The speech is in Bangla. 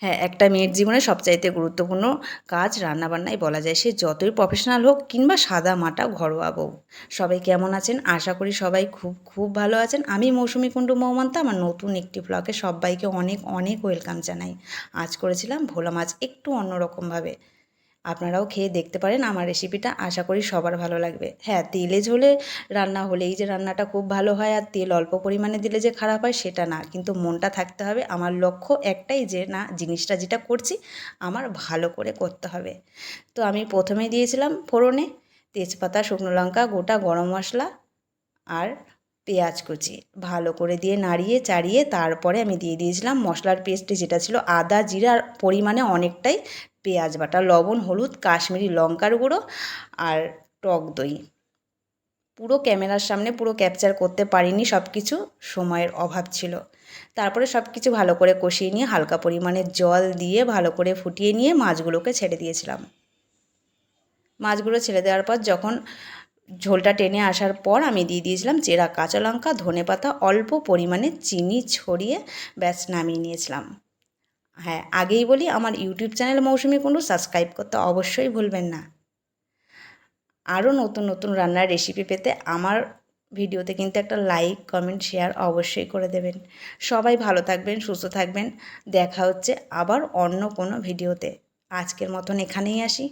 হ্যাঁ, একটা মেয়ের জীবনে সবচাইতে গুরুত্বপূর্ণ কাজ রান্নাবান্নাই বলা যায়। সে যতই প্রফেশনাল হোক কিংবা সাদামাটা ঘরোয়া বউ। সবাই কেমন আছেন? আশা করি সবাই খুব, খুব ভালো আছেন। আমি মৌসুমী কুণ্ডু মৌমান্তা। আমার নতুন একটি ব্লগে সব্বাইকে অনেক, অনেক ওয়েলকাম জানাই। আজ করেছিলাম ভোলা মাছ একটু অন্যরকমভাবে। আপনারাও খেয়ে দেখতে পারেন আমার রেসিপিটা, আশা করি সবার ভালো লাগবে। হ্যাঁ, তেলে ঝোলে রান্না হলেই যে রান্নাটা খুব ভালো হয় আর তেল অল্প পরিমাণে দিলে যে খারাপ হয় সেটা না, কিন্তু মনটা থাকতে হবে। আমার লক্ষ্য একটাই যে না, জিনিসটা যেটা করছি আমার ভালো করে করতে হবে। তো আমি প্রথমে দিয়েছিলাম ফোড়নে তেজপাতা, শুকনো লঙ্কা, গোটা গরম মশলা আর পেঁয়াজ কুচি ভালো করে দিয়ে নাড়িয়ে চাড়িয়ে তারপরে আমি দিয়ে দিয়েছিলাম মশলার পেস্টে, যেটা ছিল আদা জিরার পরিমাণে অনেকটাই, পেঁয়াজ বাটা, লবণ, হলুদ, কাশ্মীরি লঙ্কার গুঁড়ো আর টক দই। পুরো ক্যামেরার সামনে পুরো ক্যাপচার করতে পারিনি সব কিছু, সময়ের অভাব ছিল। তারপরে সব কিছু ভালো করে কষিয়ে নিয়ে হালকা পরিমাণে জল দিয়ে ভালো করে ফুটিয়ে নিয়ে মাছগুলোকে ছেড়ে দিয়েছিলাম। মাছগুলো ছেড়ে দেওয়ার পর যখন ঝোলটা টেনে আসার পর আমি দিয়ে দিয়েছিলাম চেরা কাঁচা লঙ্কা, ধনেপাতা, অল্প পরিমাণে চিনি ছড়িয়ে ব্যাস নামিয়ে নিয়েছিলাম। হ্যাঁ, আগেই বলি আমার ইউটিউব চ্যানেল মৌসুমী কুণ্ডু সাবস্ক্রাইব করতে অবশ্যই ভুলবেন না। আরও নতুন নতুন রান্নার রেসিপি পেতে আমার ভিডিওতে কিন্তু একটা লাইক, কমেন্ট, শেয়ার অবশ্যই করে দেবেন। সবাই ভালো থাকবেন, সুস্থ থাকবেন। দেখা হচ্ছে আবার অন্য কোনো ভিডিওতে। আজকের মতন এখানেই আসি।